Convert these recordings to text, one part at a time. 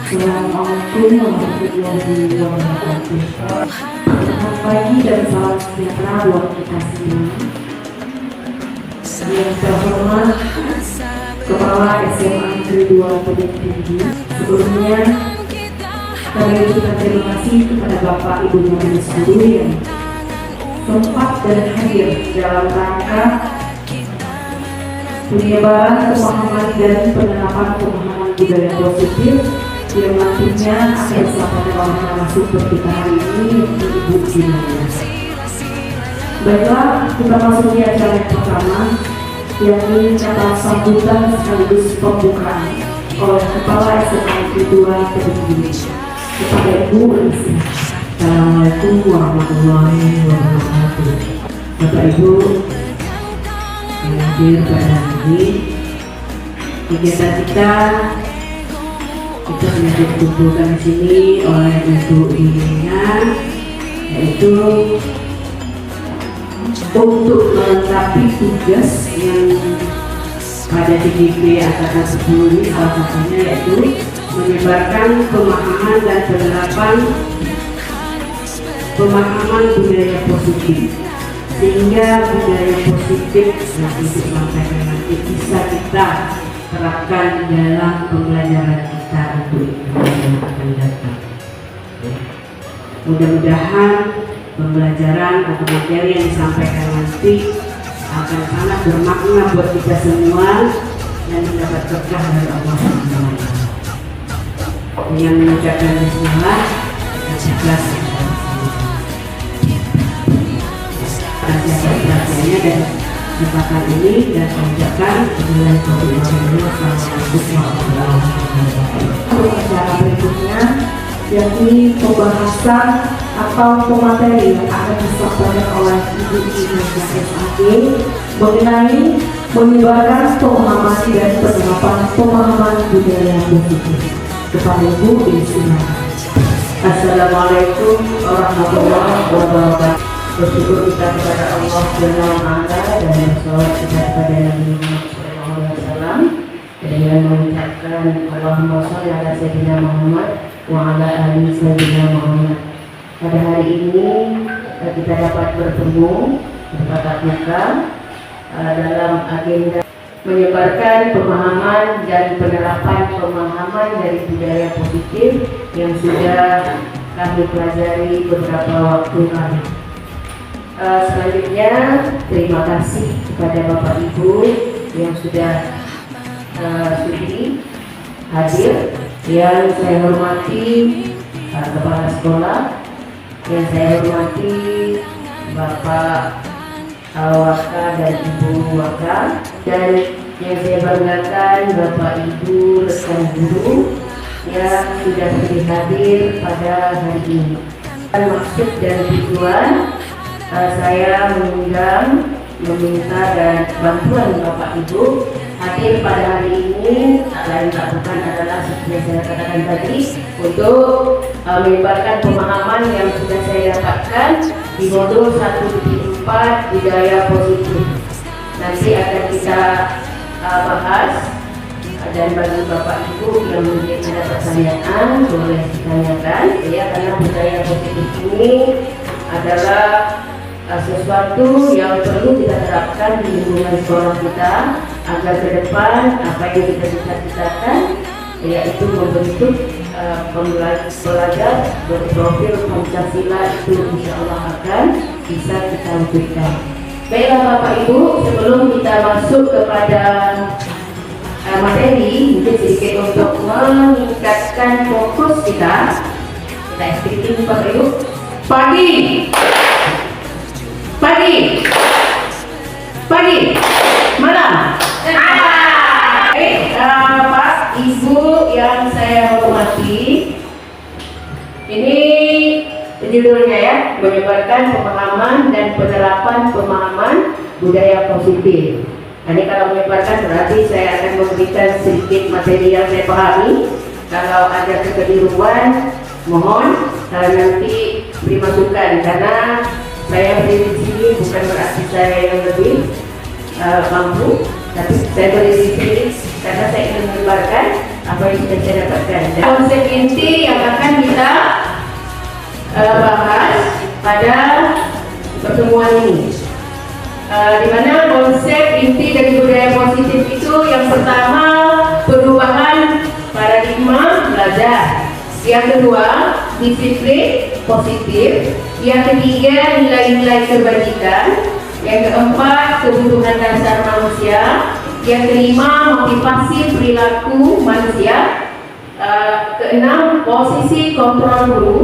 Assalamualaikum warahmatullahi wabarakatuh. Selamat pagi dan salam sejahtera buat kita semua. Yang terhormat Kepala SMA Negeri 2 Tebet Tinggi. Sebelumnya kami ucapkan terima kasih kepada Bapak Ibu Majelis Guru yang sempat dan hadir dalam rangka penyebaran pemahaman dan penerapan pemahaman budaya positif yang nantinya akan sampai pada masuk kita hari ini Ibu Gimana. Baiklah, kita masuk di acara yang pertama, yakni kata sambutan sekaligus pembukaan oleh Kepala SMA Negeri 2 Tebet Tinggi kepada Ibu Lisi. Assalamualaikum warahmatullahi wabarakatuh. Bapak Ibu yang hadir pada hari ini, kegiatan kita sudah dikumpulkan di sini oleh Ibu Irinya, yaitu untuk melengkapi tugas yang pada TGP angkatan 10 ini, salah satunya yaitu menyebarkan pemahaman dan penerapan pemahaman budaya positif, sehingga budaya positif yang untuk sampaikan nanti bisa kita terapkan dalam pembelajaran kita untuk yang akan datang. Mudah-mudahan pembelajaran atau materi yang disampaikan nanti akan sangat bermakna buat kita semua dan mendapat berkah dari Allah SWT. Dengan mengucapkan bismillah dan ikhlas atas perhatiannya dan kesempatan ini, dan mengucapkan Assalamualaikum warahmatullahi wabarakatuh. Acara berikutnya yakni pembahasan atau pemateri yang akan disampaikan oleh Ibu Indonesia SAG mengenai menyebarkan pemahaman dan penerapan pemahaman budaya positif. Kepada Ibu Indonesia. Assalamualaikum warahmatullahi wabarakatuh. Bersyukur kita kepada Allah Subhanahu wa Ta'ala dan bersolawat kita kepada Nabi Muhammad SAW dengan mengucapkan Allahumma sholli ala sayyidina Muhammad wa ala ali sayyidina Muhammad. Pada hari ini kita dapat bertemu bertatap muka dalam agenda menyebarkan pemahaman dan penerapan pemahaman dari budaya positif yang sudah kami pelajari beberapa waktu lalu. Selanjutnya terima kasih kepada Bapak Ibu yang sudah sudi hadir, yang saya hormati Kepala Sekolah, yang saya hormati Bapak Waka dan Ibu Waka, dan yang saya banggakan Bapak Ibu rekan guru yang sudah hadir pada hari ini. Maksud dan tujuan saya mengundang, meminta dan bantuan Bapak Ibu hadir pada hari ini lain tak bukan adalah seperti yang saya katakan tadi, untuk menyebarkan pemahaman yang sudah saya dapatkan di modul 1.4 budaya positif. Nanti akan kita bahas, dan bagi Bapak Ibu yang mungkin ada pertanyaan boleh ditanyakan ya, karena budaya positif ini adalah sesuatu yang perlu kita terapkan di lingkungan sekolah kita agar ke depan apa yang kita cita-citakan, yaitu membentuk pelajar berprofil Pancasila itu insya Allah akan bisa kita wujudkan. Baiklah Bapak Ibu, sebelum kita masuk kepada materi, mungkin sedikit untuk meningkatkan fokus kita sedikit Bapak Ibu. Pagi, malam. Bapak Ibu yang saya hormati, ini judulnya ya, menyebarkan pemahaman dan penerapan pemahaman budaya positif. Ini kalau menyebarkan berarti saya akan memberikan sedikit materi yang saya pahami. Kalau ada kekeliruan, mohon nanti beri masukan, karena saya berdiri di sini bukan berarti saya yang lebih mampu, tapi saya berdiri di sini karena saya ingin menyebarkan apa yang sudah saya dapatkan. Dan konsep inti yang akan kita bahas pada pertemuan ini, di mana konsep inti dari budaya positif itu yang pertama perubahan paradigma belajar, yang kedua disiplin positif, yang ketiga nilai-nilai kebajikan, yang keempat kebutuhan dasar manusia, yang kelima motivasi perilaku manusia, keenam posisi kontrol guru,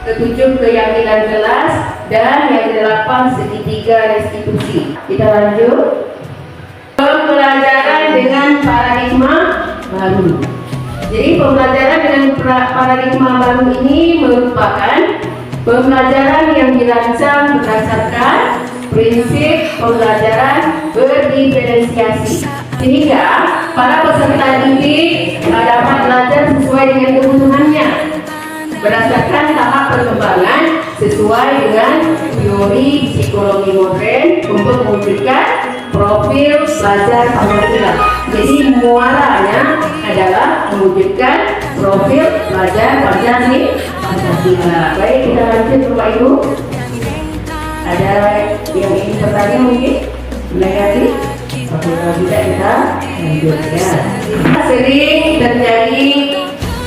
ketujuh keyakinan kelas, dan yang kedelapan segitiga restitusi. Kita lanjut. Pembelajaran dengan paradigma baru. Jadi pembelajaran dengan paradigma baru ini merupakan pembelajaran yang dirancang berdasarkan prinsip pembelajaran berdiferensiasi, sehingga para peserta didik dapat belajar sesuai dengan kebutuhannya berdasarkan tahap perkembangan sesuai dengan teori psikologi modern untuk mewujudkan profil pelajar Pancasila. Jadi muaranya adalah mewujudkan profil pelajar Pancasila. Baik, kita lanjut Bapak Ibu. Ada yang ingin bertanya mungkin? Menanggapi? Oke, kalau tidak kita lanjutkan. Sering terjadi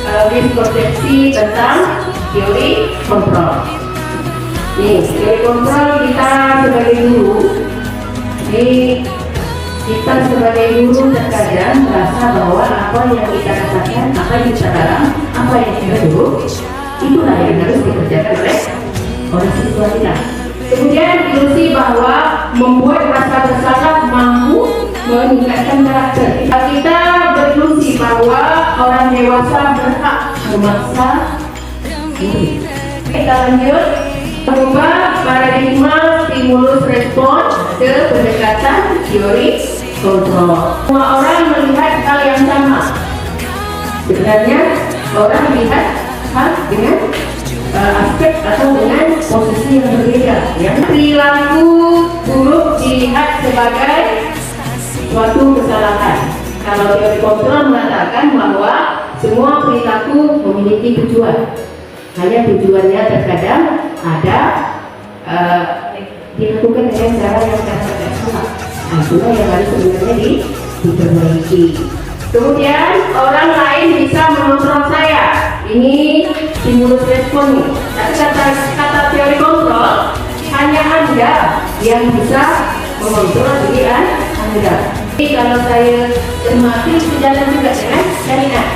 miskonsepsi tentang teori kontrol. Nih, teori kontrol kita sebagai guru, kita sebagai guru terkadang merasa bahwa apa yang kita katakan, apa yang kita dalam, apa yang kita dulu, itulah yang harus dikerjakan oleh siswa kita. Kemudian ilusi bahwa membuat rasa bersalah mampu meningkatkan karakter. Kita berilusi bahwa orang dewasa berhak memaksa diri. Kita lanjut. Berubah paradigma stimulus respon ke pendekatan teori kontrol. Semua orang melihat hal yang sama. Sebenarnya orang melihat hal dengan aspek atau dengan posisi yang berbeda. Yang perilaku buruk dilihat sebagai suatu kesalahan. Kalau teori kontrol mengatakan bahwa semua perilaku memiliki tujuan. Hanya tujuannya terkadang ada dilakukan dengan cara yang tidak salah. Itulah yang harus sebenarnya diperbaiki. Kemudian orang lain bisa mengontrol saya. Ini stimulus respon nih. Tapi kata teori kontrol, hanya Anda yang bisa mengontrol diri Anda. Jadi kalau saya cermati sejalan juga dengan syariat.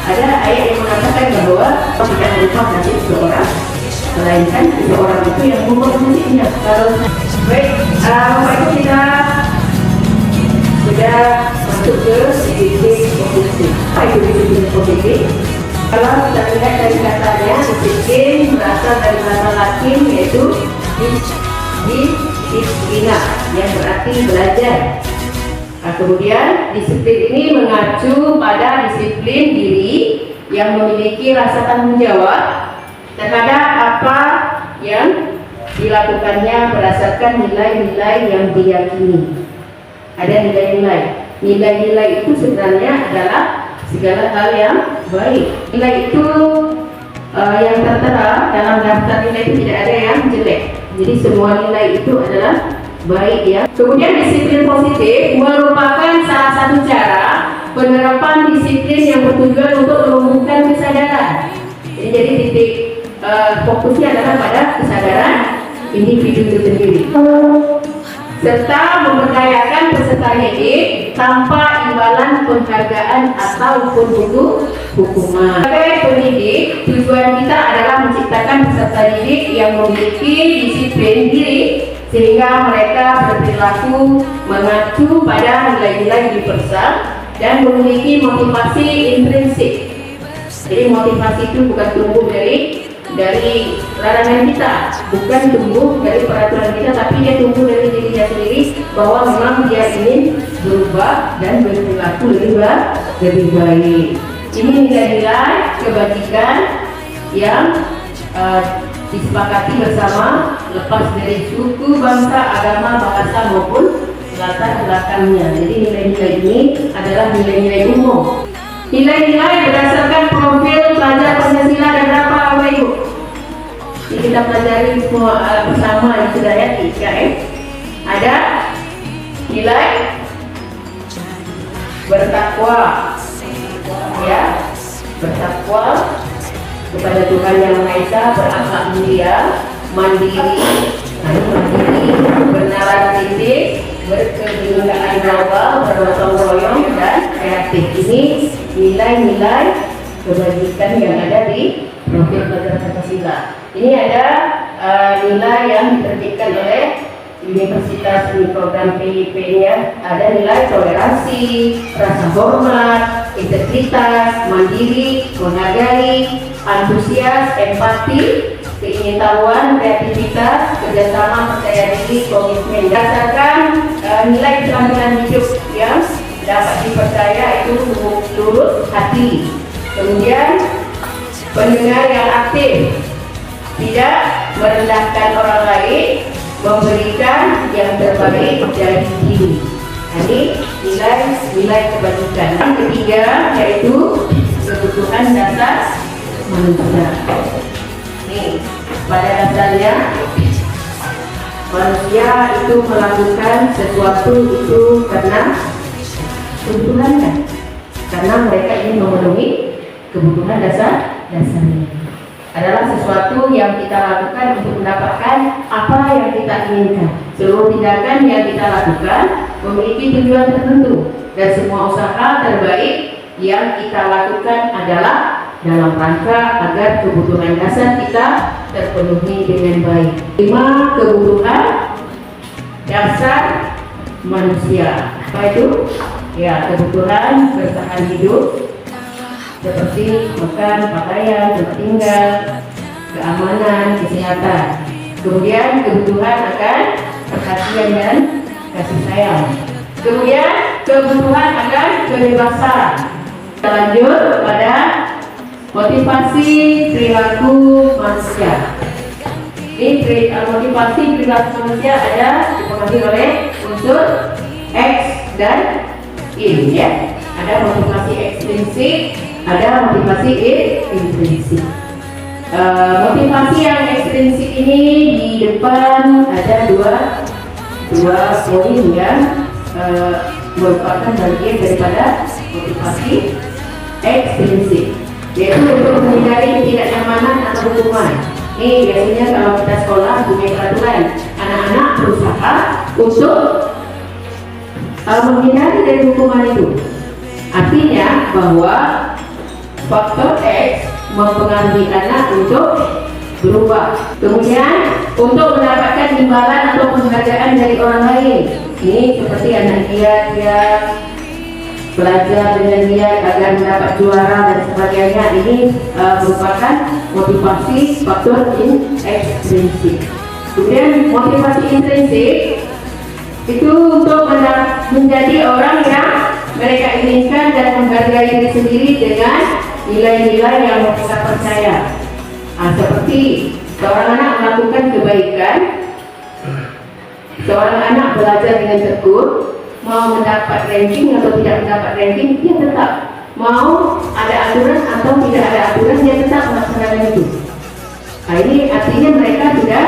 Ada ayat yang mengatakan bahwa tidak merubah nasib seseorang, melainkan seseorang itu yang mengubah nasibnya. Kalau baik, Bapak Ibu kita sudah masuk ke disiplin positif. Apa itu disiplin positif? Kalau kita lihat dari katanya, disiplin berasal dari kata Latin yaitu disiplina, yang berarti belajar. Nah, kemudian disiplin ini mengacu pada disiplin diri yang memiliki rasa tanggung jawab terhadap apa yang dilakukannya berdasarkan nilai-nilai yang diyakini. Ada nilai-nilai. Nilai-nilai itu sebenarnya adalah segala hal yang baik. Nilai itu yang tertera dalam daftar nilai itu tidak ada yang jelek. Jadi semua nilai itu adalah baik ya. Kemudian disiplin positif merupakan salah satu cara penerapan disiplin yang bertujuan untuk menumbuhkan kesadaran. Jadi titik fokusnya adalah pada kesadaran individu itu sendiri, serta memberdayakan peserta didik tanpa imbalan penghargaan ataupun hukuman. Sebagai pendidik, tujuan kita adalah menciptakan peserta didik yang memiliki disiplin diri sehingga mereka berperilaku mengacu pada nilai-nilai universal dan memiliki motivasi intrinsik. Jadi motivasi itu bukan tumbuh dari larangan kita, bukan tumbuh dari peraturan kita, tapi dia tumbuh dari dirinya sendiri bahwa memang dia ingin berubah dan berperilaku lebih baik. Ini nilai-nilai kebajikan yang disepakati bersama lepas dari suku, bangsa, agama, bahasa maupun latar belakangnya. Jadi nilai-nilai ini adalah nilai-nilai umum Nilai-nilai berdasarkan profil pelajar Pancasila ada berapa Bapak Ibu? Ini kita pelajari semua bersama yang sudah ya, 3 Ada nilai bertakwa, ya, bertakwa kepada Tuhan Yang Maha Esa, berakhlak mulia, mandiri, bernalar titik, berkebinekaan global, bergotong royong dan kreatif. Ini nilai-nilai kebajikan yang ada di profil pelajar Pancasila. Ini ada nilai yang diterbitkan oleh Universitas di program PIP-nya. Ada nilai toleransi, rasa hormat, integritas, mandiri, menghargai, antusias, empati, keingintahuan, kreativitas, kerjasama, percaya diri, komitmen. Berdasarkan nilai keterampilan hidup yang dapat dipercaya itu lurus hati. Kemudian pendengar yang aktif, tidak merendahkan orang lain, memberikan yang terbaik dari diri. Ini nilai kebajikan. Yang ketiga yaitu kebutuhan dasar manusia. Nih, pada dasarnya manusia itu melakukan sesuatu itu karena kebutuhannya, karena mereka ingin memenuhi kebutuhan dasarnya. Adalah sesuatu yang kita lakukan untuk mendapatkan apa yang kita inginkan. Seluruh tindakan yang kita lakukan memiliki tujuan tertentu, dan semua usaha terbaik yang kita lakukan adalah dalam rangka agar kebutuhan dasar kita terpenuhi dengan baik. 5 kebutuhan dasar manusia. Apa itu? Ya, kebutuhan bertahan hidup seperti makan, pakaian, tempat tinggal, keamanan, kesehatan. Kemudian kebutuhan akan perhatian dan kasih sayang. Kemudian kebutuhan akan kebebasan. Kita lanjut pada motivasi perilaku manusia. Ini motivasi perilaku manusia ada dipengaruhi oleh unsur X dan Y, ya. Ada motivasi ekstrinsik, ada motivasi intrinsik. Motivasi yang ekstrinsik ini di depan ada dua poin yang merupakan bagian daripada motivasi ekstrinsik, yaitu untuk menghindari ketidaknyamanan atau hukuman. Ini biasanya kalau kita sekolah punya peraturan, anak-anak berusaha untuk menghindari dari hukuman itu. Artinya bahwa faktor X mempengaruhi anak untuk berubah. Kemudian untuk mendapatkan imbalan atau penghargaan dari orang lain. Ini seperti anak dia belajar dengan giat agar mendapat juara dan sebagainya. Ini merupakan motivasi faktor ekstrinsik. Kemudian motivasi intrinsik itu untuk menjadi orang yang mereka inginkan dan menghargai diri sendiri dengan nilai-nilai yang mereka percaya. Seperti seorang anak melakukan kebaikan, seorang anak belajar dengan tekun, mau mendapat ranking atau tidak mendapat ranking, dia tetap mau ada aturan atau tidak ada aturan, dia tetap melaksanakan itu. Ini artinya mereka sudah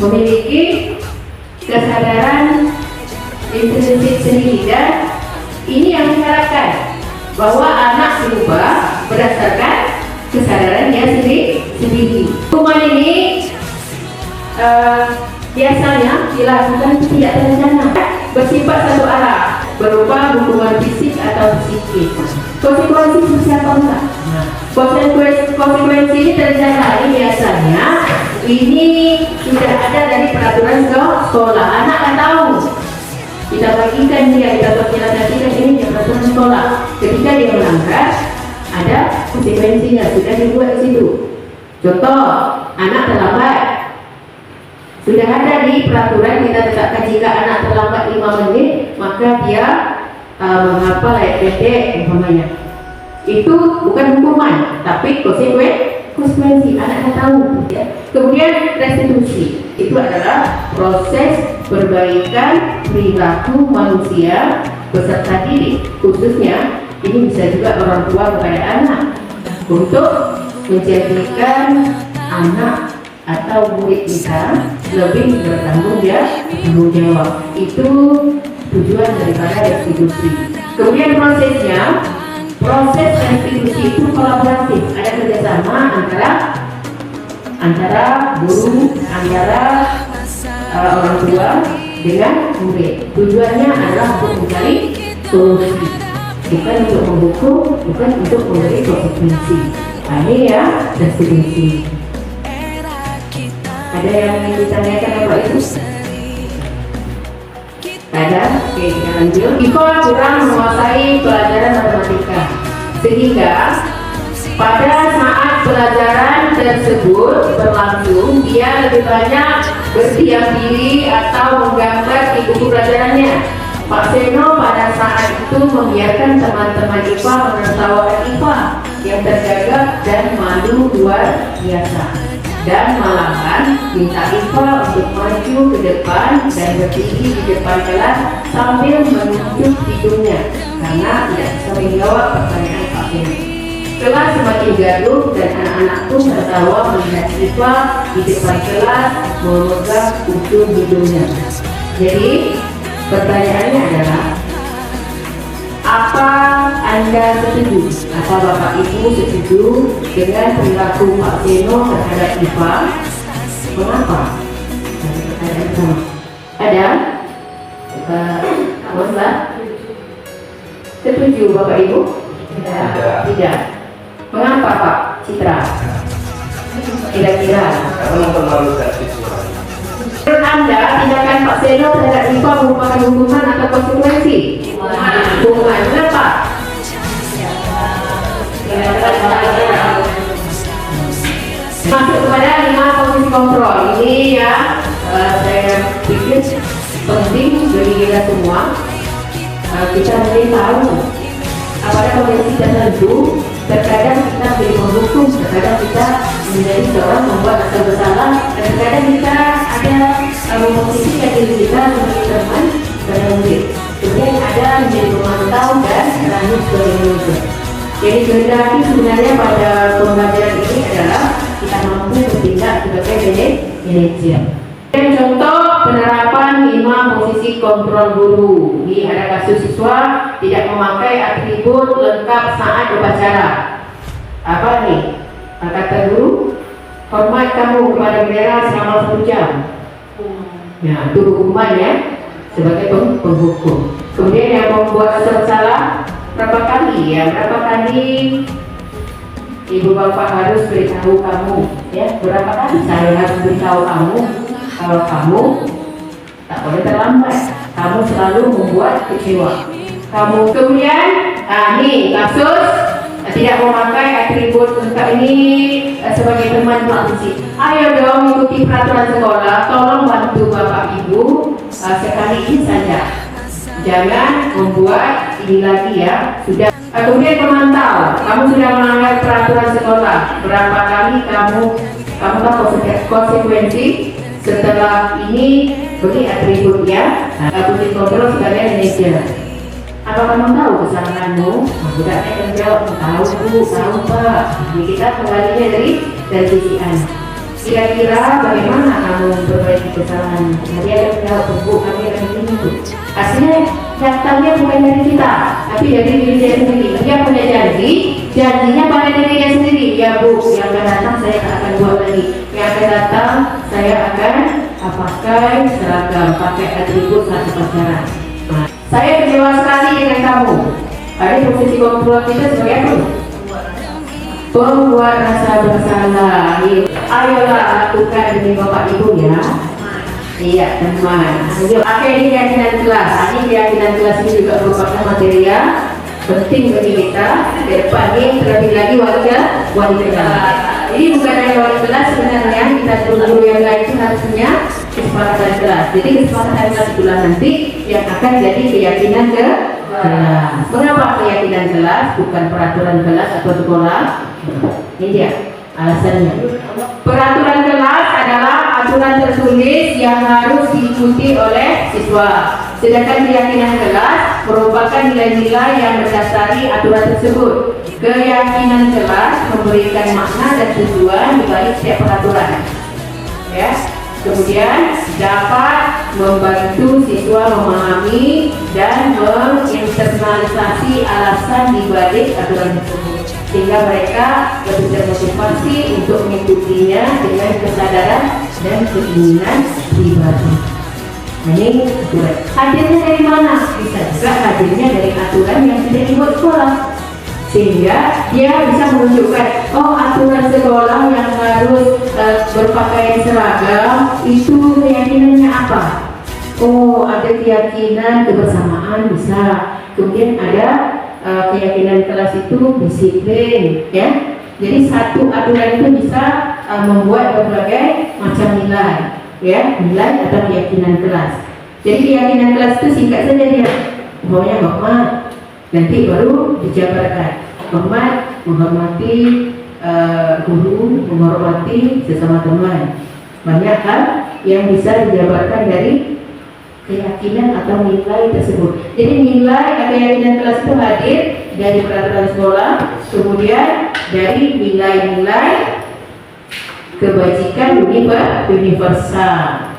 memiliki kesadaran intrinsik sendiri, dan ini yang diharapkan bahwa anak berubah berdasarkan kesadarannya sendiri. Hukuman ini biasanya dilakukan tidak terencana, bersifat satu arah, berupa hukuman fisik atau psikis. Konsekuensi sosial apa enggak? Konsekuensi ini terencana. Ini biasanya ini sudah ada dari peraturan sekolah. Anak kan tahu. Kita bagikan dia, kita sosialisasikan ini di peraturan sekolah. Ketika dia melanggar, ada konsekuensinya, sudah dibuat di situ. Contoh, anak terlambat, sudah ada di peraturan kita tetapkan jika anak terlambat 5 menit, maka dia menghafal ayat pendek umpamanya. Itu bukan hukuman, tapi konsekuensi. Anak tahu. Ya. Kemudian restitusi, itu adalah proses perbaikan perilaku manusia beserta diri, khususnya Ini bisa juga orang tua kepada anak untuk menjadikan anak atau murid kita lebih bertanggung jawab. Itu tujuan daripada restitusi. Kemudian proses restitusi itu kolaboratif, ada kerjasama antara guru, antara orang tua dengan murid. Tujuannya adalah untuk mencari solusi, bukan untuk menghukum, bukan untuk memberi konsekuensi. Ini ya restitusi. Ada yang ingin ditanyakan apa itu? Ada? Oke, kita lanjut. Iko kurang menguasai pelajaran matematika, sehingga pada saat pelajaran tersebut berlangsung, dia lebih banyak berdiam diri atau menggambar di buku pelajarannya. Pak Seno pada saat itu membiarkan teman-teman IPA menertawakan IPA yang tergagap dan malu luar biasa, dan malahan minta IPA untuk maju ke depan dan berdiri di depan kelas sambil menunjuk hidungnya karena tidak bisa menjawab pertanyaan Pak Seno. Kelas semakin gaduh dan anak-anak pun tertawa melihat IPA di depan kelas memegang ujung hidungnya. Jadi pertanyaannya adalah, apa Anda setuju? Apa Bapak Ibu setuju dengan perilaku Pak Seno terhadap IPA? Mengapa? Ada? Pak setuju Bapak Ibu? Tidak. Mengapa Pak Citra? Kira-kira? Karena mempermalukan siswa. Menurut Anda, tindakan Pak Seno terhadap IPA merupakan hukuman atau konsekuensi? Hukuman. Kenapa? Masuk kepada 5 posisi kontrol. Ini ya, saya pikir penting bagi kita semua. Kita mesti tahu pada kondisi tertentu, terkadang kita menjadi penghukum, terkadang kita menjadi seorang membuat atau bersalah, dan terkadang kita ada memposisikan diri kita sebagai teman dan murid. Kemudian ada menjadi pemantau dan berani sebagai manajer. Jadi kehendaki sebenarnya pada pembelajaran ini adalah kita mampu bertindak sebagai manajer. Dan contoh penerapan 5 posisi kontrol guru. Ini ada kasus siswa tidak memakai atribut lengkap saat upacara. Apa nih? Kata guru, hormat kamu kepada bendera selama 1 jam. Nah, itu hukumannya sebagai penghukum. Kemudian yang membuat salah berapa kali ibu bapak harus beritahu kamu, ya, berapa kali saya harus beritahu kamu kalau kamu tak boleh terlambat, kamu selalu membuat kecewa kamu. Kemudian ini kasus tidak memakai atribut lengkap ini sebagai teman praktisi. Ayo dong ikuti peraturan sekolah, tolong bantu bapak ibu sekali ini saja, jangan membuat ini lagi ya. Sudah. Kemudian pemantau, kamu sudah melanggar peraturan sekolah, berapa kali kamu tahu konsekuensi setelah ini beri atributnya. Posisi kontrol sekalian manajer. Apa kamu tahu kesalahanmu? Budaknya akan jawab, tahu Pak. Jadi kita kembalinya dari sisi anak. Kira-kira bagaimana kamu memperbaiki kesalahan? Dia akan menjawab, Bu, kami akan ini Bu. Hasilnya datangnya bukan dari kita, tapi dari diri dia sendiri. Dia punya janjinya pada diri dia sendiri. Ya Bu, yang akan datang saya akan buat lagi. Yang akan datang saya akan pakai seragam, pakai atribut satu pacaran. Saya kecewa sekali dengan kamu. Ada posisi kontrol kita sebagai apa? Pembuat rasa bersalah. Ayolah lakukan demi bapak ibu ya. Iya teman. Oke, ini keyakinan kelas. Ini keyakinan kelas ini juga merupakan material penting bagi kita ke depan ini, terlebih lagi wali kelas. Ini bukan hanya wali kelas, sebenarnya kita guru yang lain itu harus punya kesepakatan kelas. Jadi kesepakatan kelas itulah nanti yang akan jadi keyakinan kelas. Mengapa keyakinan kelas bukan peraturan kelas atau sekolah? Ini dia alasannya. Peraturan kelas adalah aturan tertulis yang harus diikuti oleh siswa. Sedangkan keyakinan kelas merupakan nilai-nilai yang mendasari aturan tersebut. Keyakinan kelas memberikan makna dan tujuan di balik setiap peraturan. Ya. Kemudian dapat membantu siswa memahami dan menginternalisasi alasan di balik aturan tersebut, sehingga mereka lebih termotivasi untuk mengikutinya dengan kesadaran dan keinginan pribadi. Ini aturan. Hadirnya dari mana? Bisa juga hadirnya dari aturan yang sudah dibuat sekolah, sehingga dia bisa menunjukkan, oh aturan sekolah yang harus berpakaian seragam itu keyakinannya apa? Oh ada keyakinan kebersamaan bisa. Kemudian ada keyakinan kelas itu disiplin, ya. Jadi satu aturan itu bisa membuat berbagai macam nilai, ya, nilai atau keyakinan kelas. Jadi keyakinan kelas itu singkat saja dia, pokoknya Rahmat, nanti baru dijabarkan. Rahmat menghormati guru, menghormati sesama teman. Banyak hal yang bisa dijabarkan dari keyakinan atau nilai tersebut. Jadi nilai atau keyakinan kelas itu hadir dari peraturan sekolah, kemudian dari nilai-nilai kebajikan universal.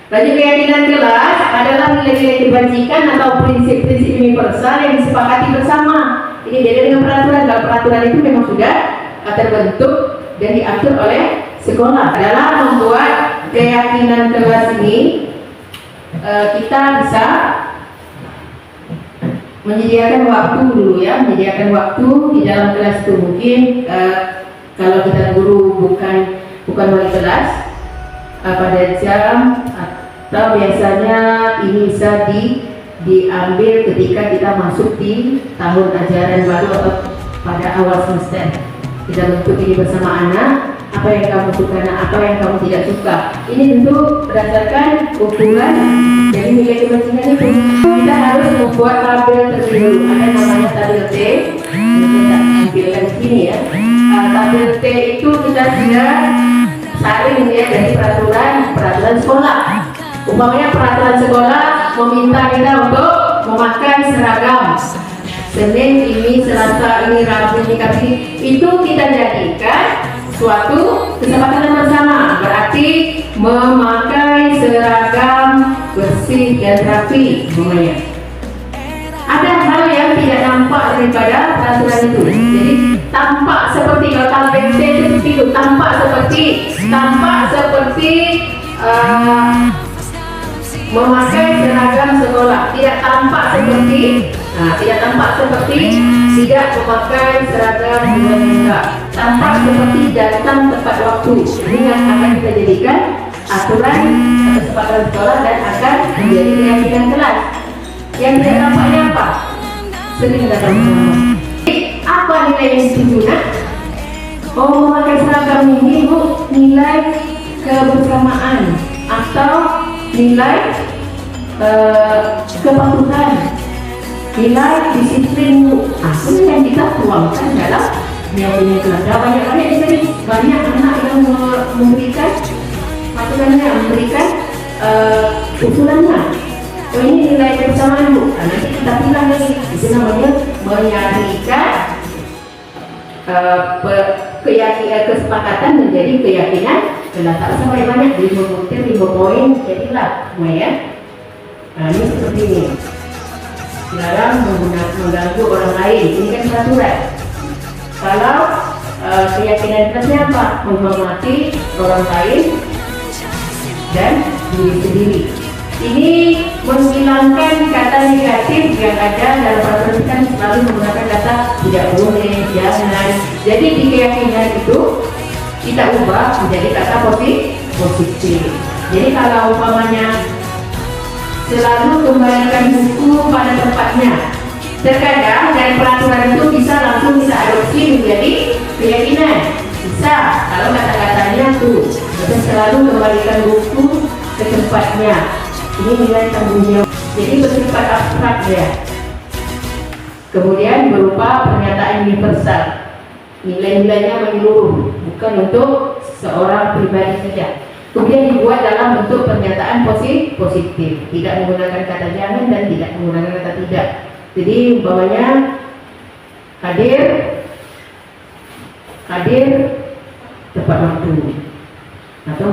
Lalu keyakinan kelas adalah nilai-nilai kebajikan atau prinsip-prinsip universal yang disepakati bersama. Ini beda dengan peraturan. Kalau peraturan itu memang sudah terbentuk dan diatur oleh sekolah. Dalam membuat keyakinan kelas ini, kita bisa menyediakan waktu dulu, ya, menyediakan waktu di dalam kelas itu. Mungkin kalau kita guru bukan wali kelas, pada jam atau biasanya ini bisa diambil ketika kita masuk di tahun ajaran baru atau pada awal semester. Kita bentuk ini bersama anak, apa yang kamu suka dan apa yang kamu tidak suka. Ini tentu berdasarkan ukuran dari nilai kebajikan itu. Kita harus membuat tabel terlebih dulu. Ada namanya tabel T. Kita tampilkan di sini, ya. Tabel T itu kita sudah saring, ya, dari peraturan sekolah. Umpamanya peraturan sekolah meminta kita untuk memakai seragam Senin ini, Selasa ini, Rabu ini, Kamis ini. Itu kita jadikan suatu kesepakatan bersama. Berarti memakai seragam bersih dan rapi. Umpamanya ada hal yang tidak nampak daripada peraturan itu. Jadi tampak seperti, kalau tabel T seperti itu, tampak seperti memakai seragam sekolah. Tidak tampak seperti tidak memakai seragam juga. Tampak seperti datang tepat waktu. Ini yang akan kita jadikan aturan kesepakatan sekolah dan akan menjadi keyakinan kelas. Yang tidak tampaknya apa? Sering datang bersama. Apa nilai yang dituju? Oh, memakai seragam ini, Bu, nilai kebersamaan atau nilai kepatuhan, nilai disiplin, Bu. Itu yang kita tuangkan dalam nilai kelas. Banyak di sini, banyak anak yang memberikan aturannya, memberikan usulannya. Oh, ini nilai kebersamaan, Bu. Nanti kita bilang lagi, itu namanya menyatukan keyakinan kesepakatan menjadi keyakinan. Kelas tak usah banyak-banyak, 5 poin jadilah semua, ya. Ini seperti ini. Dilarang mengganggu orang lain. Ini kan peraturan. Kalau keyakinan kelasnya apa? Menghormati orang lain dan diri sendiri. Ini menghilangkan kata negatif yang ada dalam peraturan, kan selalu menggunakan kata tidak boleh, jangan. Jadi di keyakinan itu kita ubah menjadi kata positif. Jadi kalau umpamanya selalu kembalikan buku pada tempatnya, terkadang dari peraturan itu bisa langsung kita adopsi menjadi keyakinan. Bisa kalau kata-katanya tuh, kita selalu kembalikan buku ke tempatnya. Ini nilai tanggung jawab. Jadi bersifat abstrak, ya. Kemudian berupa pernyataan universal. Nilai-nilainya menyeluruh, bukan untuk seorang pribadi saja. Kemudian dibuat dalam bentuk pernyataan positif, tidak menggunakan kata jangan dan tidak menggunakan kata tidak. Jadi umpamanya hadir tepat waktu atau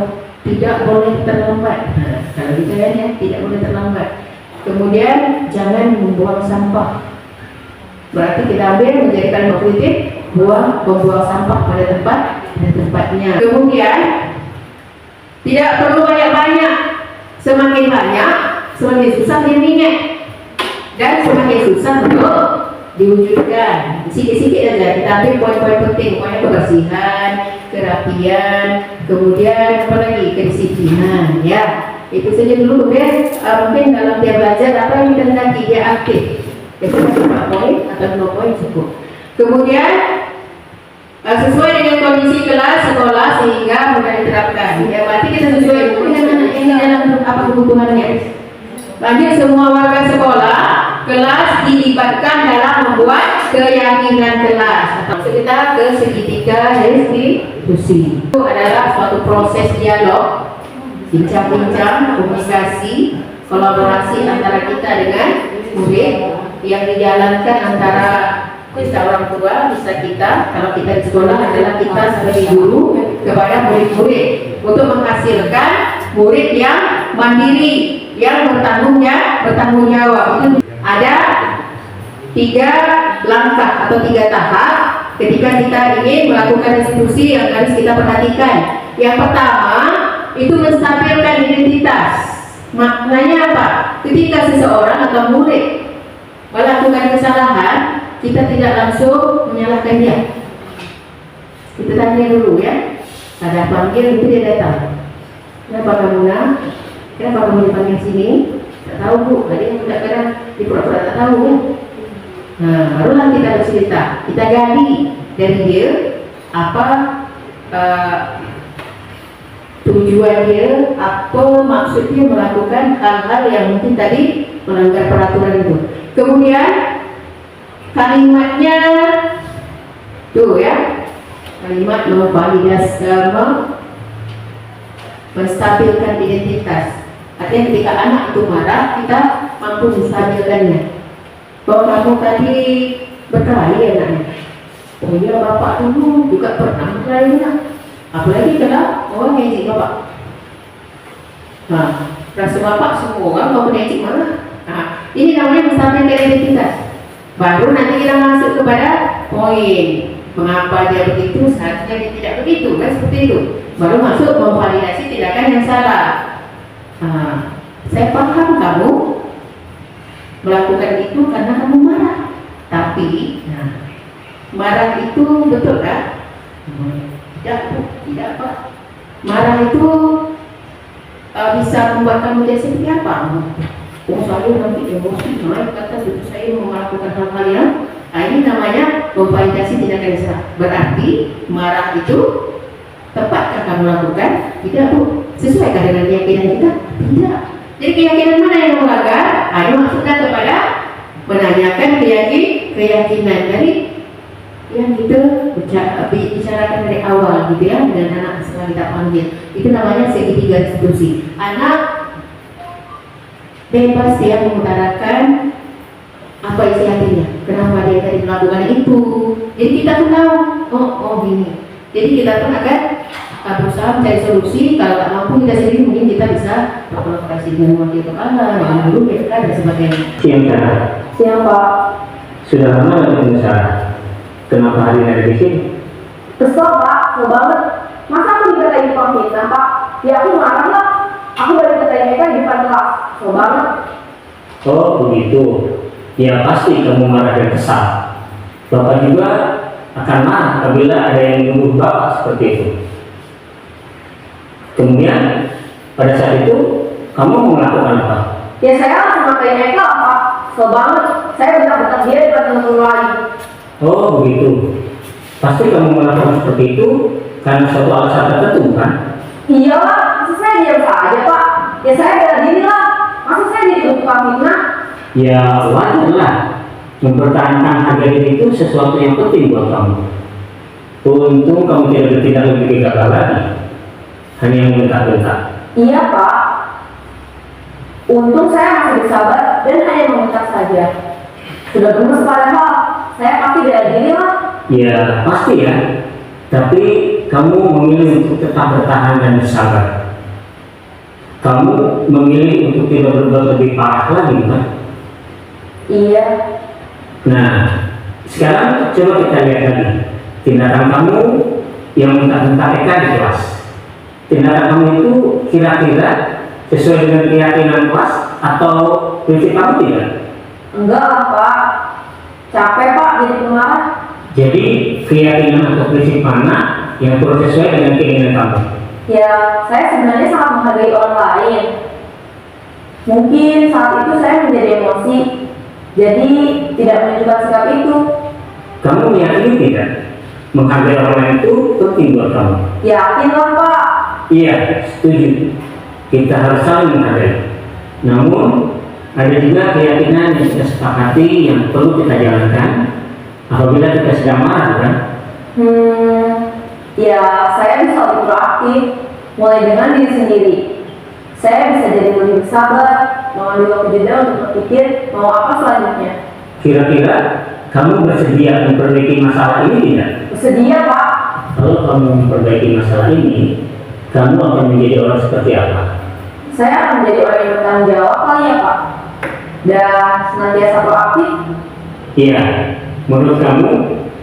tidak boleh terlambat. Nah, kalau gitu ya, tidak boleh terlambat. Kemudian jangan membuang sampah. Berarti kita ambil menjadi kalimat positif, membuang sampah pada tempatnya. Kemudian tidak perlu banyak-banyak. Semakin banyak, semakin susah dia ingat dan semakin susah untuk diwujudkan. Sikit-sikit saja kita ambil poin-poin penting, poin kebersihan, kerapian, kemudian apa lagi, kedisiplinan. Ya, itu saja dulu ya. Mungkin dalam dia belajar apa yang kita hendaki dia aktif. Itu 4 poin atau 2 poin cukup. Kemudian sesuai dengan kondisi kelas sekolah sehingga mudah diterapkan. Ya, berarti kita sesuai dengan ini dalam apa kebutuhannya. Bagi semua warga sekolah, kelas dilibatkan dalam membuat keyakinan kelas. Atau kita ke segitiga restitusi. Itu adalah suatu proses dialog, bincang-bincang, komunikasi, kolaborasi antara kita dengan murid yang dijalankan antara bisa orang tua, bisa kita, kalau kita di sekolah adalah kita sebagai guru kepada murid-murid untuk menghasilkan murid yang mandiri, yang bertanggung jawab. Itu ada 3 langkah atau 3 tahap ketika kita ingin melakukan restitusi yang harus kita perhatikan. Yang pertama itu menstabilkan identitas. Maknanya apa? Ketika seseorang atau murid melakukan kesalahan, kita tidak langsung menyalahkan dia. Kita tanya dulu ya. Ada panggil itu dia datang. Kenapa kamu nak? Kenapa kamu dipanggil sini? Tak tahu bu. Tadi kadang-kadang dipura-pura tak tahu. Nah, barulah kita bercerita. Kita gali dari dia apa tujuan dia, apa maksud dia melakukan hal-hal yang mungkin tadi melanggar peraturan itu. Kemudian kalimatnya tuh ya, kalimat menstabilkan identitas. Artinya ketika anak itu marah, kita mampu menstabilkannya. Bahwa kamu tadi berkelahi anaknya. Oh iya, bapak dulu juga pernah berkelahi anak. Apalagi kalau orang ngejek bapak. Nah, rasa bapak semua orang mau ngejek mana? Nah, ini namanya menstabilkan identitas. Baru nanti kita masuk kepada poin mengapa dia begitu, seharusnya dia tidak begitu, kan seperti itu. Baru masuk memvalidasi tindakan yang salah. Saya paham kamu melakukan itu karena kamu marah, tapi marah itu betul kan? Tidak Pak. Marah itu bisa membuat kamu jadi seperti apa? Saya nanti emosi, naik kata saya mau melakukan hal-hal yang ini namanya memvalidasi tindakan yang salah. Berarti marah itu tepatkah kamu lakukan? Tidak bu. Sesuaikah dengan keyakinan kita? Tidak. Jadi keyakinan mana yang melanggar? Ini maksudnya kepada menanyakan keyakinan dari yang kita bicarakan dari awal gitu ya, dengan anak setelah kita panggil. Itu namanya segitiga restitusi. Anak bebas dia mengutarakan apa isi hatinya, kenapa dia tadi melakukan itu. Jadi kita pun tahu, oh gini. Jadi kita pun akan berusaha mencari solusi. Kalau tak mampu kita sendiri, mungkin kita bisa berkolaborasi dengan wakil kepala, dengan guru, BK dan sebagainya. Siang Sarah. Siang Pak. Sudah lama ketemu Sarah. Kenapa hari ini ada di sini? Kesel Pak, kesel banget. Masa aku dikatain pamit, Pak? Ya aku marah lah. Aku baru dikatain mereka di depan kelas. Kesel banget. Oh begitu. Ya pasti kamu marah dan kesal. Bapak juga akan marah apabila ada yang menuduh Bapak seperti itu. Kemudian pada saat itu kamu mau melakukan apa? Ya saya langsung makain mereka lah Pak. Kesel banget. Saya bentak-bentak dia di depan teman-teman lain. Oh begitu. Pasti kamu melakukan seperti itu karena suatu alasan tertentu kan? Iya lah, masa saya diam saja Pak. Ya saya bela diri lah. Masa saya jadi tukang fitnah? Ya wajar lah. Mempertahankan harga diri itu sesuatu yang penting buat kamu. Untung kamu tidak bertindak lebih gegabah lagi. hanya membentak-bentak. Iya Pak, untung saya masih bersabar dan hanya meminta saja. Sudah gemes padahal, saya pasti bela diri lah. Ya pasti ya, tapi kamu memilih untuk tetap bertahan dan bersabar. Kamu memilih untuk tidak berbuat lebih parah lagi, kan? Iya. Nah, sekarang coba kita lihat lagi tindakan kamu yang minta-minta Eka di kelas. Tindakan kamu itu kira-kira sesuai dengan keyakinan kelas atau prinsip kamu tidak? Enggak lah Pak, capek Pak jadi pemarah. Jadi keyakinan atau prinsip mana yang kurang sesuai dengan keinginan kamu? Ya, saya sebenarnya sangat menghargai orang lain. Mungkin saat itu saya menjadi emosi, jadi tidak menunjukkan sikap itu. Kamu meyakini tidak? Menghargai orang lain itu penting buat kamu. Yakin lah Pak. Iya, setuju. Kita harus saling menghargai. Namun, ada juga keyakinan yang kita sepakati yang perlu kita jalankan apabila kita sedang marah, kan? Ya, saya bisa lebih proaktif, mulai dengan diri sendiri. Saya bisa jadi lebih bersabar, mengambil waktu jeda untuk berpikir mau apa selanjutnya. Kira-kira kamu bersedia memperbaiki masalah ini tidak? Bersedia Pak. Kalau kamu memperbaiki masalah ini, kamu akan menjadi orang seperti apa? Saya akan menjadi orang yang bertanggung jawab kali ya Pak. Dan senantiasa proaktif. Iya, menurut kamu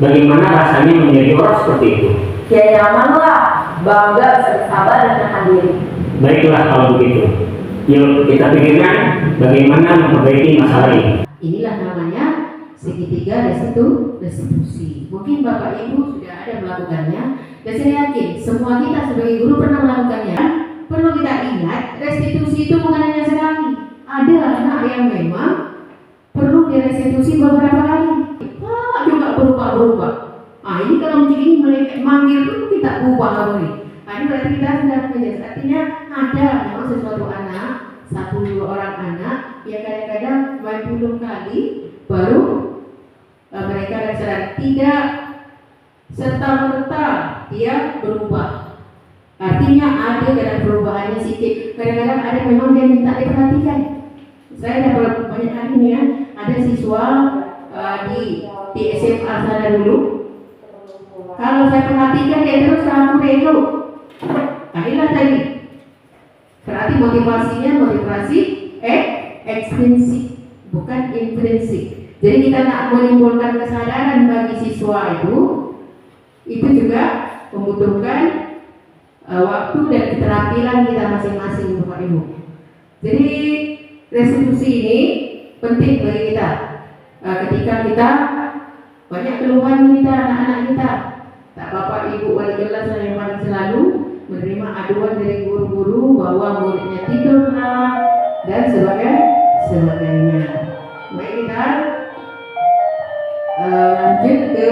bagaimana rasanya menjadi orang seperti itu? Ya nyaman lah, bangga bisa bersabar dan menahan diri. Baiklah kalau begitu. Yuk kita pikirkan bagaimana memperbaiki masalah ini. Inilah namanya segitiga restitusi. Mungkin Bapak Ibu sudah ada melakukannya, dan saya yakin semua kita sebagai guru pernah melakukannya. Perlu kita ingat, restitusi itu bukan hanya sekali. Ada anak yang memang perlu direstitusi beberapa kali. Pak juga berubah-berubah. Ini kalau ini manggil itu kita ubah kalau ini. Ini berarti kita sudah menjelaskan. Artinya ada memang sesuatu anak, 1-2 orang anak yang kadang-kadang main puluh kali baru mereka sadar, tidak serta-merta dia berubah. Artinya ada kadang perubahannya sedikit. Kadang-kadang ada memang dia minta diperhatikan. Saya dapat banyak kali nih ya, ada siswa di SMA sana dulu. Kalau saya perhatikan dia terus aku relo. Inilah tadi. Berarti motivasinya motivasi ekstrinsik, bukan intrinsik. Jadi kita nak menimbulkan kesadaran bagi siswa itu juga membutuhkan waktu dan keterampilan kita masing-masing Bapak Ibu. Jadi restitusi ini penting bagi kita. Ketika kita banyak keluhan kita anak-anak kita, tak Bapak Ibu wali kelas yang paling selalu menerima aduan dari guru-guru bahwa muridnya tidurlah dan sebagainya. Baik, kita lanjut ke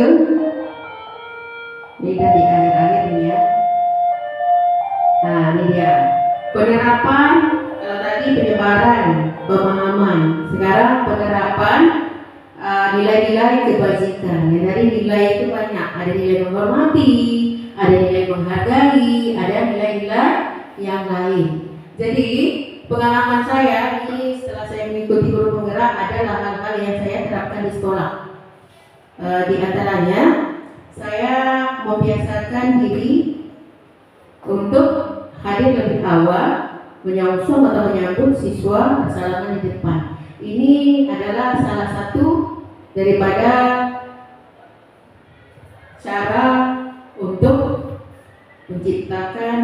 ini di akhir-akhir nih ya. Nah ini dia penerapan. Tadi penyebaran pemahaman, sekarang penerapan nilai-nilai kebajikan. Yang dari nilai itu banyak, ada nilai menghormati, ada nilai menghargai, ada nilai-nilai yang lain. Jadi pengalaman saya ini setelah saya mengikuti guru penggerak, adalah hal-hal yang saya terapkan di sekolah. Di antaranya saya membiasakan diri untuk hadir lebih awal, menyongsong atau menyambut siswa bersalaman di depan. Ini adalah salah satu daripada cara untuk menciptakan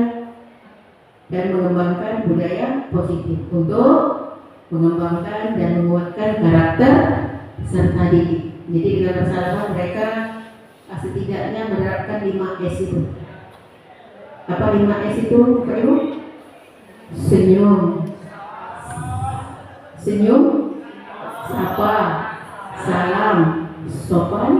dan mengembangkan budaya positif, untuk mengembangkan dan menguatkan karakter serta didik. Jadi dengan bersalaman mereka setidaknya menerapkan 5S itu. Apa 5S itu, Pak Ibu? Senyum, sapa, salam, sopan,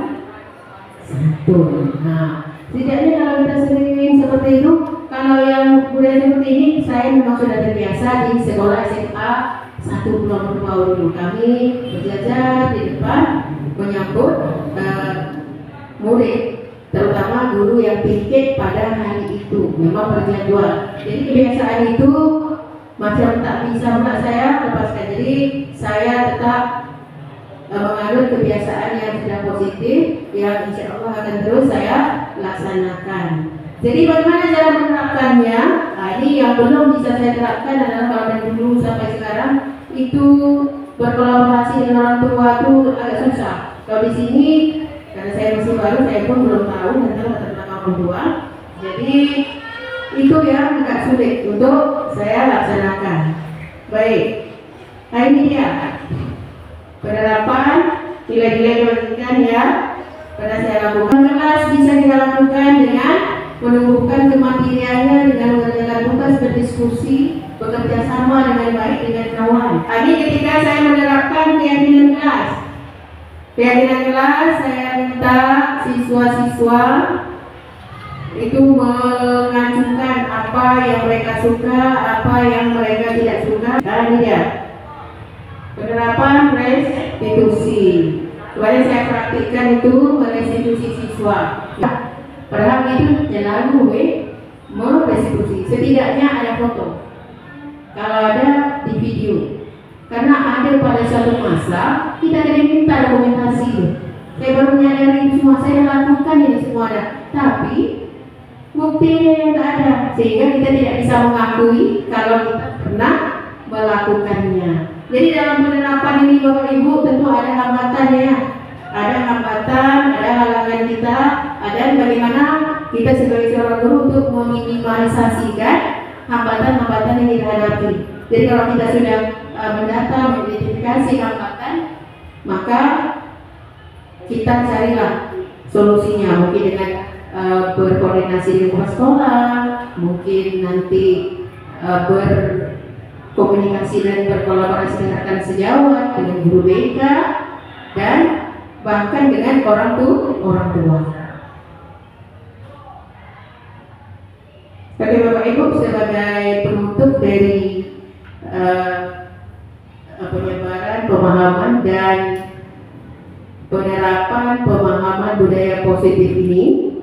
santun. Nah, setidaknya kalau kita sering seperti itu, kalau yang budaya seperti ini, saya memang sudah terbiasa di sekolah SMA 1 Pulau Merbau dulu. Kami berjajar di depan menyambut murid, terutama terutama guru yang piket pada hari itu, memang berjadwal. Jadi kebiasaan itu macam tak bisa pula saya lepaskan. Jadi saya tetap menganut kebiasaan yang sudah positif, yang insya Allah akan terus saya laksanakan. Jadi bagaimana cara menerapkannya? Nah, ini yang belum bisa saya terapkan adalah kalau dari dulu sampai sekarang itu berkolaborasi dengan orang tua itu agak susah. Kalau di sini karena saya masih baru, saya pun belum tahu tentang latar belakang orang tua. Jadi itu yang agak sulit untuk saya laksanakan. Baik, nah ini dia penerapan nilai-nilai kebajikan ya. Pada saya lakukan kelas bisa kita lakukan dengan menumbuhkan kemandiriannya dengan mengerjakan tugas, berdiskusi, bekerja sama dengan baik dengan kawan. Ini ketika saya menerapkan keyakinan kelas. Keyakinan kelas saya minta siswa-siswa itu mengajukan apa yang mereka suka, apa yang mereka tidak suka. Nah ini dia penerapan restitusi. Kemarin saya praktikkan itu merestitusi siswa. Padahal itu selalu merestitusi. Setidaknya ada foto. Kalau ada di video. Karena ada pada suatu masa kita tidak minta dokumentasi. Saya baru menyadari itu semua, saya lakukan ini semua ada. Tapi buktinya yang tak ada, sehingga kita tidak bisa mengakui kalau kita pernah melakukannya. Jadi dalam penerapan ini Bapak Ibu tentu ada hambatannya, ada hambatan, ada halangan kita, ada bagaimana kita sebagai seorang guru untuk meminimalisasikan hambatan-hambatan yang kita hadapi. Jadi kalau kita sudah mendata, mengidentifikasi hambatan, maka kita carilah solusinya, mungkin dengan berkoordinasi dengan kepala sekolah, mungkin nanti berkomunikasi dan berkolaborasi dengan rekan sejawat, dengan guru BK, dan bahkan dengan orang tua. Oke Bapak Ibu, sebagai penutup dari penyebaran pemahaman dan penerapan pemahaman budaya positif ini,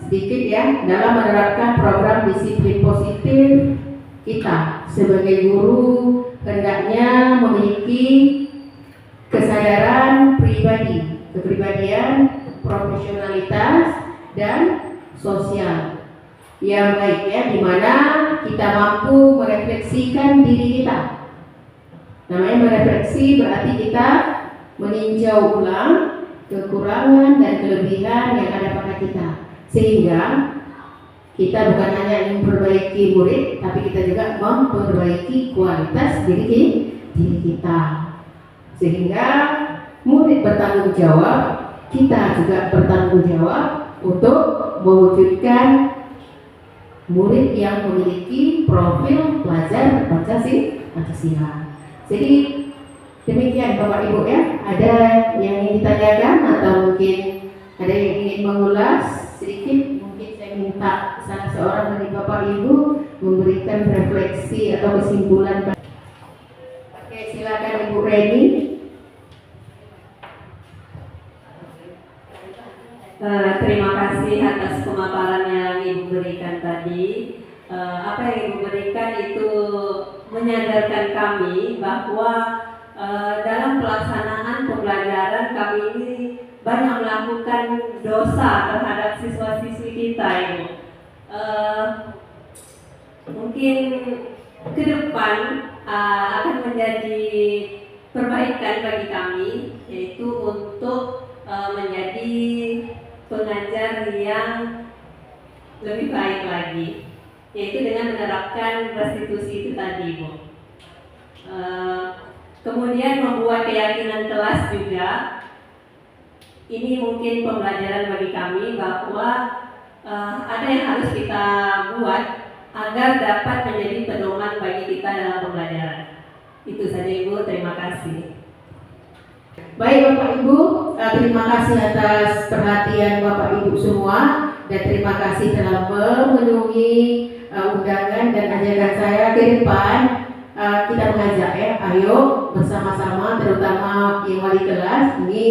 sedikit ya, dalam menerapkan program disiplin positif kita sebagai guru hendaknya memiliki kesadaran pribadi, kepribadian, profesionalitas dan sosial yang baik ya, di mana kita mampu merefleksikan diri kita. Namanya merefleksi berarti kita meninjau ulang kekurangan dan kelebihan yang ada pada kita, sehingga kita bukan hanya ingin memperbaiki murid, tapi kita juga memperbaiki kualitas diri kita, sehingga murid bertanggung jawab, kita juga bertanggung jawab untuk mewujudkan murid yang memiliki profil pelajar Pancasila. Jadi demikian Bapak Ibu ya, ada yang ingin ditanyakan atau mungkin ada yang ingin mengulas sedikit, mungkin saya minta salah seorang dari Bapak Ibu memberikan refleksi atau kesimpulan. Oke, silakan Ibu Reni. Terima kasih atas pemaparan yang Ibu berikan tadi. Apa yang Ibu berikan itu menyadarkan kami bahwa dalam pelaksanaan pembelajaran kami ini banyak melakukan dosa terhadap siswa-siswi kita, Ibu. Mungkin ke depan akan menjadi perbaikan bagi kami, yaitu untuk menjadi pengajar yang lebih baik lagi, yaitu dengan menerapkan restitusi itu tadi, Bu. Kemudian membuat keyakinan kelas juga. Ini mungkin pembelajaran bagi kami bahwa ada yang harus kita buat agar dapat menjadi pedoman bagi kita dalam pembelajaran. Itu saja Ibu, terima kasih. Baik Bapak Ibu, terima kasih atas perhatian Bapak Ibu semua, dan terima kasih telah memenuhi undangan dan ajakan saya. Ke depan kita mengajak ya, ayo bersama-sama, terutama yang wali kelas ini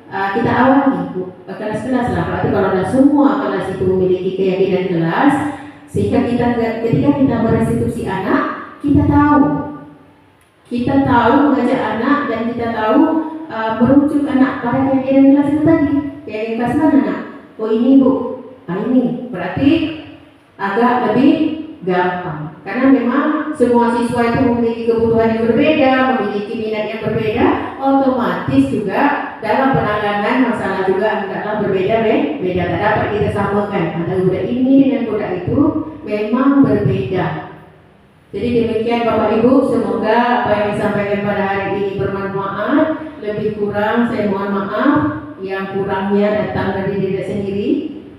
kita awali kelas-kelas lah. Berarti kalau ada semua kelas itu memiliki keyakinan kelas, sehingga ketika kita merestitusi anak, kita tahu mengajak anak dan kita tahu merujuk anak pada keyakinan kelas itu tadi. Keyakinan kelas mana nak? Oh ini bu, ini berarti agak lebih gampang. Karena memang semua siswa itu memiliki kebutuhan yang berbeda, memiliki minat yang berbeda, otomatis juga dalam penanganan masalah juga hendaklah berbeda. Tak dapat kita samakan antara budak ini dengan budak itu, memang berbeda. Jadi demikian Bapak Ibu, semoga apa yang disampaikan pada hari ini bermanfaat. Lebih kurang saya mohon maaf, yang kurangnya datang dari diri sendiri,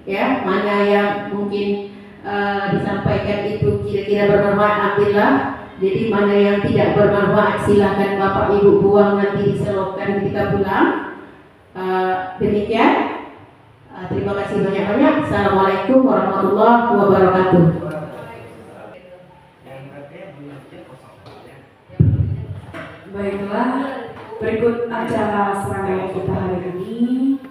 ya. Mana yang mungkin disampaikan itu kira-kira bermanfaat, ambillah. Jadi mana yang tidak bermanfaat silakan Bapak Ibu buang, nanti diselopkan ketika pulang. Demikian. Terima kasih banyak-banyak. Assalamualaikum warahmatullahi wabarakatuh. Baiklah, berikut acara serangkaian kita hari ini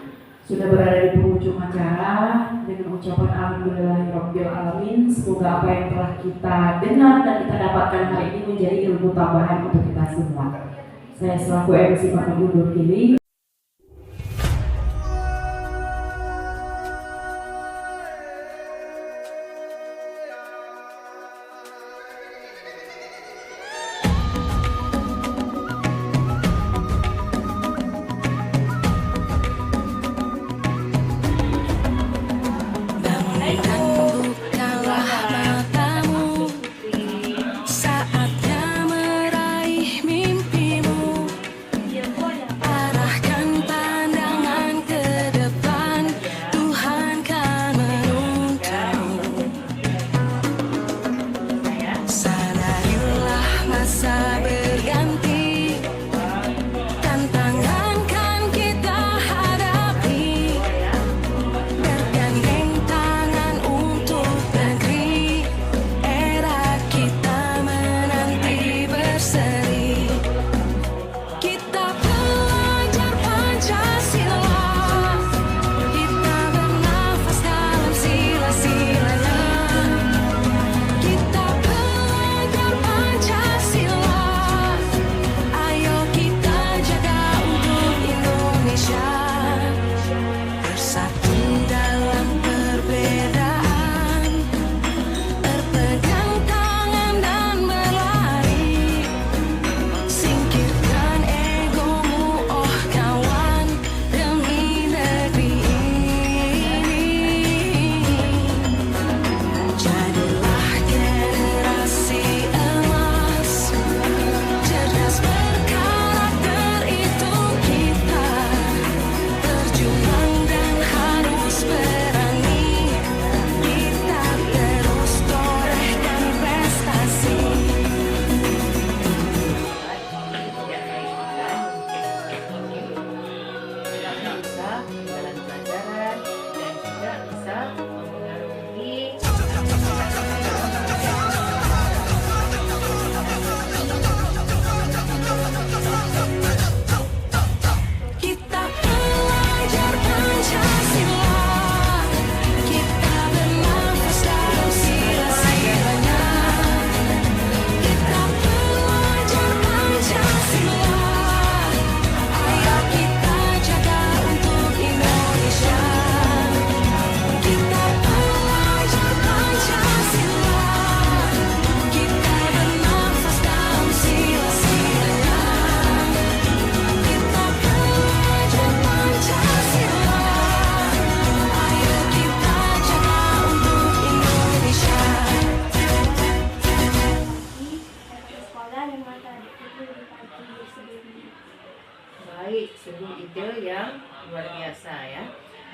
sudah berada di penghujung acara dengan ucapan alhamdulillahirabbil alamin. Semoga apa yang telah kita dengar dan kita dapatkan hari ini menjadi ilmu tambahan untuk kita semua. Saya selaku MC Pak undur diri.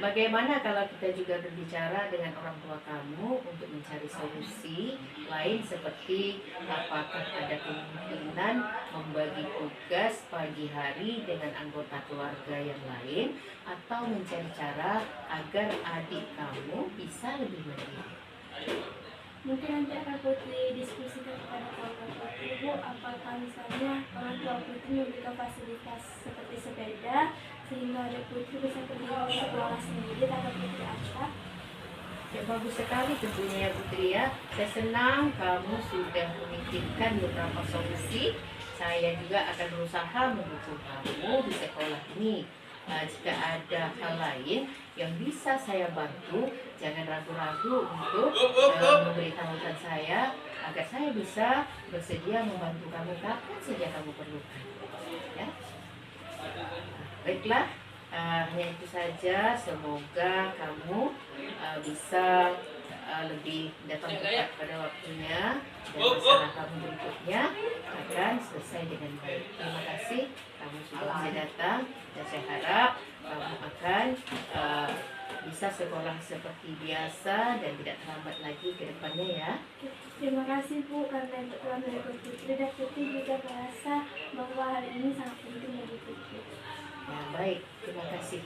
Bagaimana kalau kita juga berbicara dengan orang tua kamu untuk mencari solusi lain, seperti apakah ada kemungkinan membagi tugas pagi hari dengan anggota keluarga yang lain, atau mencari cara agar adik kamu bisa lebih mandiri. Mungkin nanti akan Putri diskusikan kepada keluarga Putri, Bu, apakah misalnya orang tua Putri memberikan fasilitas seperti sepeda sehingga adik putri bisa pergi ke sekolah sendiri tanpa Putri Atta. Ya, bagus sekali tentunya ya Putri ya. Saya senang kamu sudah memikirkan beberapa solusi. Saya juga akan berusaha mendukung kamu di sekolah ini. Jika ada hal lain yang bisa saya bantu, jangan ragu-ragu untuk memberitahukan saya agar saya bisa bersedia membantu kamu kapan saja kamu perlukan. Ya. Baiklah, hanya itu saja. Semoga kamu bisa lebih datang tepat pada waktunya dan masalah kamu berikutnya akan selesai dengan baik. Terima kasih kamu sudah bisa datang dan saya harap kamu akan bisa sekolah seperti biasa dan tidak terlambat lagi ke depannya ya. Terima kasih Bu, karena telah menegur Putri dan Putri juga merasa bahwa hari ini sangat penting bagi Putri. Ya, baik, terima kasih.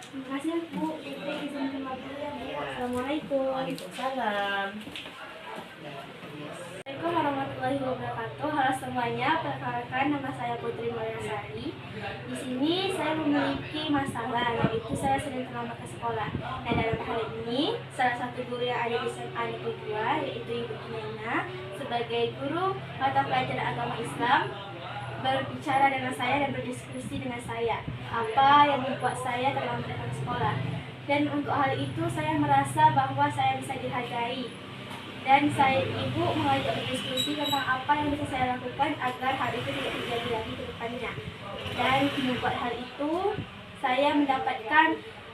Terima kasih Bu, Putri izin kembali ya Bu. Assalamualaikum. Waalaikumsalam. Ya, yes. Assalamualaikum warahmatullahi wabarakatuh. Halo semuanya, perkenalkan nama saya Putri Mulyasari. Di sini saya memiliki masalah, yaitu saya sering terlambat ke sekolah. Dan dalam hal ini, salah satu guru yang ada di SMA Negeri 2, yaitu Ibu Nena, sebagai guru mata pelajaran agama Islam, berbicara dengan saya dan berdiskusi dengan saya apa yang membuat saya terlambat datang ke sekolah. Dan untuk hal itu saya merasa bahwa saya bisa dihargai. Dan ibu mengajak berdiskusi tentang apa yang bisa saya lakukan agar hal itu tidak terjadi lagi ke depannya. Dan membuat hal itu, saya mendapatkan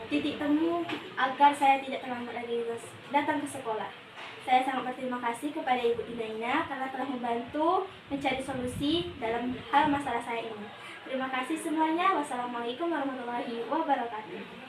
titik temu agar saya tidak terlambat lagi datang ke sekolah. Saya sangat berterima kasih kepada Ibu Dinaina karena telah membantu mencari solusi dalam hal masalah saya ini. Terima kasih semuanya. Wassalamualaikum warahmatullahi wabarakatuh.